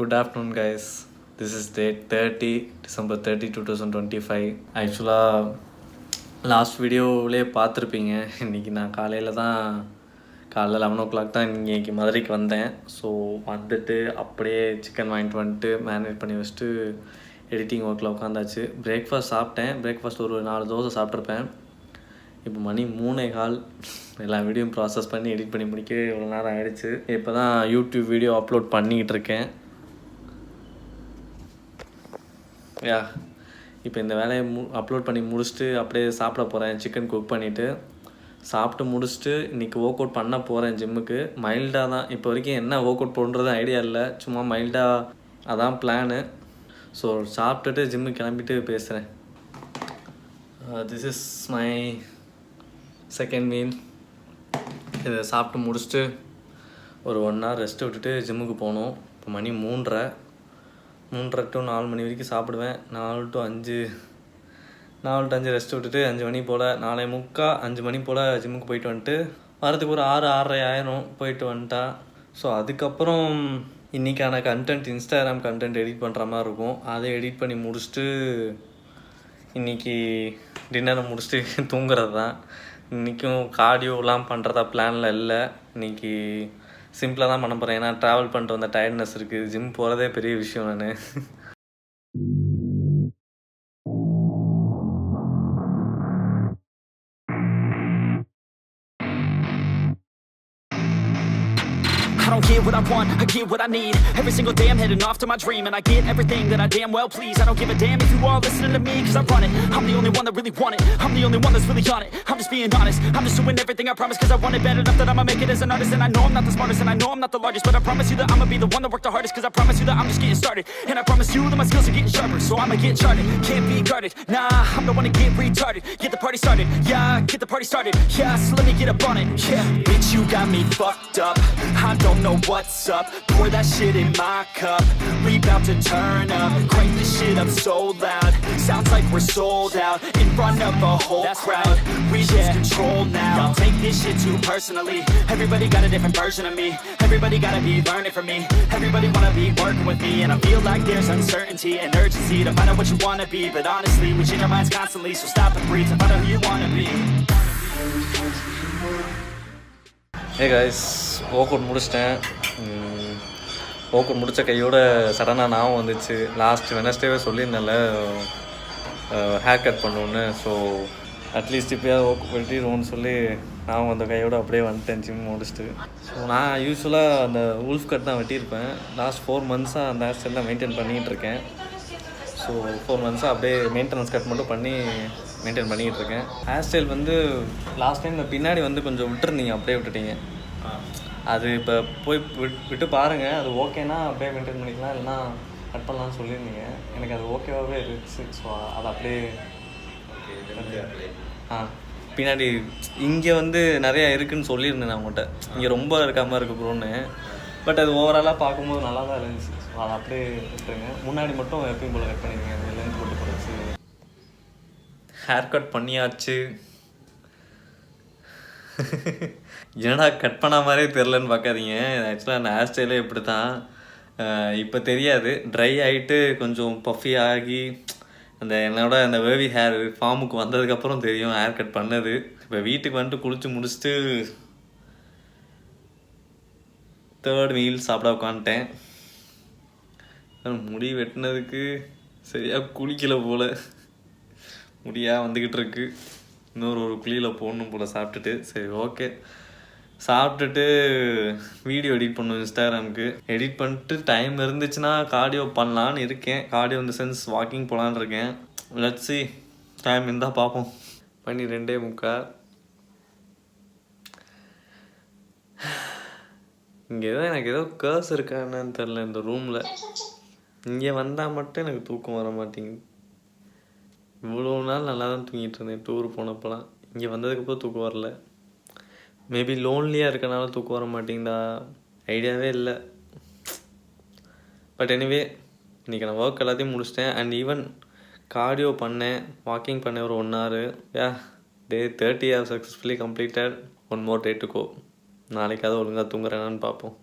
Good afternoon, guys. This is date 30, December 30, 2025. ஆக்சுவலாக last வீடியோவிலே பார்த்துருப்பீங்க. இன்றைக்கி நான் காலையில் 11 o'clock தான் இன்றைக்கி மதுரைக்கு வந்தேன். ஸோ வந்துட்டு அப்படியே சிக்கன் வாங்கிட்டு வந்துட்டு மேரினேட் பண்ணி வச்சுட்டு எடிட்டிங் ஒர்க்கில் உட்காந்தாச்சு. பிரேக்ஃபாஸ்ட் சாப்பிட்டேன். பிரேக்ஃபாஸ்ட் ஒரு 4 தோசை சாப்பிட்ருப்பேன். இப்போ மணி 3:15. எல்லா வீடியோவும் ப்ராசஸ் பண்ணி எடிட் பண்ணி முடிக்க இவ்வளோ நேரம் ஆகிடுச்சு. இப்போ தான் யூடியூப் வீடியோ அப்லோட் பண்ணிக்கிட்டு இருக்கேன். இப்போ இந்த வேலையை அப்லோட் பண்ணி முடிச்சுட்டு அப்படியே சாப்பிட போகிறேன். சிக்கன் குக் பண்ணிவிட்டு சாப்பிட்டு முடிச்சுட்டு இன்றைக்கி ஒர்க் அவுட் பண்ண போகிறேன் ஜிம்முக்கு. மைல்டாக தான் இப்போ வரைக்கும் என்ன ஒர்க் அவுட் பண்ணுறது ஐடியா இல்லை. சும்மா மைல்டாக அதான் பிளானு. ஸோ சாப்பிட்டுட்டு ஜிம்முக்கு கிளம்பிட்டு பேசுகிறேன். This is my second meal. இதை சாப்பிட்டு முடிச்சுட்டு ஒரு 1 hour ரெஸ்ட் விட்டுட்டு ஜிம்முக்கு போகணும். இப்போ மணி 3:30 to 4 மணி வரைக்கும் சாப்பிடுவேன். 4 to 5 ரெஸ்ட் விட்டுட்டு 5 மணி போல் 4:45 5 மணி போல் ஜிம்முக்கு போயிட்டு வந்துட்டு வரதுக்கு ஒரு 6-6:30 ஆயிரும் போயிட்டு வந்துட்டா. ஸோ அதுக்கப்புறம் இன்றைக்கான கண்டென்ட் இன்ஸ்டாகிராம் கண்டென்ட் எடிட் பண்ணுற மாதிரி இருக்கும். அதை எடிட் பண்ணி முடிச்சுட்டு இன்றைக்கி டின்னரை முடிச்சுட்டு தூங்குறது தான். இன்றைக்கும் கார்டியோலாம் பண்ணுறதா பிளானில் இல்லை. இன்றைக்கி சிம்பிளாக தான் பண்ண போகிறேன். ஏன்னா ட்ராவல் பண்ணிட்டு வந்த டயர்ட்னஸ் இருக்குது. ஜிம் போகிறதே பெரிய விஷயம். நான் I don't get what I want, I get what I need. Every single day I'm heading off to my dream, and I get everything that I damn well please. I don't give a damn if you all listening to me, cause I run it. I'm the only one that really want it. I'm the only one that's really on it. I'm just being honest. I'm just doing everything I promise, cause I want it bad enough that I'ma make it as an artist. And I know I'm not the smartest, and I know I'm not the largest, but I promise you that I'ma be the one that worked the hardest, cause I promise you that I'm just getting started. And I promise you that my skills are getting sharper, so I'ma get charted. Can't be guarded, nah, I'm the one to get retarded. Get the party started, yeah, get the party started. Yeah, so let me get up on it, yeah. Bitch, you got me fucked up. I don't know what's up. Pour that shit in my cup. We bout to turn up. Crank this shit up so loud. Sounds like we're sold out in front of a whole crowd. We lose control now. Y'all take this shit too personally. Everybody got a different version of me. Everybody gotta be learning from me. Everybody wanna be working with me. And I feel like there's uncertainty and urgency to find out what you wanna be. But honestly, we change our minds constantly. So stop and breathe and find out who you wanna be. Hey guys, work out முடிச்சிட்டேன். Work out முடித்த கையோட சடனாக ஞாபகம் வந்துச்சு. Last வெனஸ்டேவே சொல்லியிருந்தேன்ல hair cut பண்ணுவோன்னு. So at least இப்போயாவது work வெட்டிடுவோன்னு சொல்லி நான் அந்த கையோடு அப்படியே வந்துட்டேன் ஜிம் முடிச்சுட்டு. ஸோ நான் யூஸ்வலாக அந்த உல்ஃப் கட் தான் வெட்டியிருப்பேன். லாஸ்ட் 4 monthஸாக அந்த ஹேர் ஸ்டைல் தான் மெயின்டைன் பண்ணிகிட்டு இருக்கேன். ஸோ 4 monthஸாக அப்படியே மெயின்டெனன்ஸ் கட் மட்டும் பண்ணி மெயின்டைன் பண்ணிக்கிட்டு இருக்கேன். ஹேர் ஸ்டைல் வந்து லாஸ்ட் டைம் பின்னாடி கொஞ்சம் விட்டுருந்தீங்க, அப்படியே விட்டுட்டீங்க. அது இப்போ போய் விட்டு பாருங்கள். அது ஓகேனா அப்படியே மெயின்டைன் பண்ணிக்கலாம், இல்லைனா கட் பண்ணலான்னு சொல்லியிருந்தீங்க. எனக்கு அது ஓகேவாகவே இருந்துச்சு. ஸோ அதை அப்படியே பின்னாடி இங்கே நிறையா இருக்குதுன்னு சொல்லியிருந்தேன் நான் உங்கள்கிட்ட. இங்கே ரொம்ப இருக்காமல் இருக்கு ப்ரோன்னு. பட் அது ஓவராலாக பார்க்கும்போது நல்லா தான் இருந்துச்சு. ஸோ அதை அப்படியே விட்டுருங்க. முன்னாடி மட்டும் எப்பயும் போல் கட் பண்ணிடுங்க. அது லென்த் போட்டு போடுச்சு. ஹேர் கட் பண்ணியாச்சு. ஏன்னா கட் பண்ண மாதிரியே தெரிலன்னு பார்க்காதீங்க. ஆக்சுவலாக அந்த ஹேர் ஸ்டைலே இப்படி தான். இப்போ தெரியாது. ட்ரை ஆகிட்டு கொஞ்சம் பஃபி ஆகி என்னோட அந்த வேவி ஹேர் ஃபார்முக்கு வந்ததுக்கப்புறம் தெரியும் ஹேர் கட் பண்ணது. இப்போ வீட்டுக்கு வந்துட்டு குளித்து முடிச்சுட்டு 3rd மீல் சாப்பிட உட்காந்துட்டேன். முடி வெட்டினதுக்கு சரியாக குளிக்கலை போல். முடியாக வந்துக்கிட்டு இருக்கு. இன்னொரு குழியில் போடணும் போல் சாப்பிட்டுட்டு. சரி ஓகே, சாப்பிட்டுட்டு வீடியோ எடிட் பண்ணுவோம் இன்ஸ்டாகிராமுக்கு. எடிட் பண்ணிட்டு டைம் இருந்துச்சுன்னா கார்டியோ பண்ணலான்னு இருக்கேன். கார்டியோ இந்த சென்ஸ் வாக்கிங் போகலான்னு இருக்கேன். லெட்ஸ் see, டைம் இருந்தால் பார்ப்போம். பண்ணி 2:45. இங்கே எனக்கு ஏதோ கேர்ஸ் இருக்கான்னு தெரில இந்த ரூமில். இங்கே வந்தால் மட்டும் எனக்கு தூக்கம் வர மாட்டேங்குது. இவ்வளோ நாள் நல்லா தான் தூங்கிட்டு இருந்தேன் டூர் போனப்போலாம். இங்கே வந்ததுக்கப்புறம் தூக்கம் வரல. மேபி லோன்லியாக இருக்கனால தூக்கம் வர மாட்டேங்குதா, ஐடியாவே இல்லை. பட் எனிவே இன்றைக்கி நான் ஒர்க் எல்லாத்தையும் முடிச்சிட்டேன். அண்ட் ஈவன் கார்டியோ பண்ணேன், வாக்கிங் பண்ணேன் ஒரு 1 hour. Day 30 have successfully completed. 1 more day to go. நாளைக்காவது ஒழுங்காக தூங்குறேனான்னு பார்ப்போம்.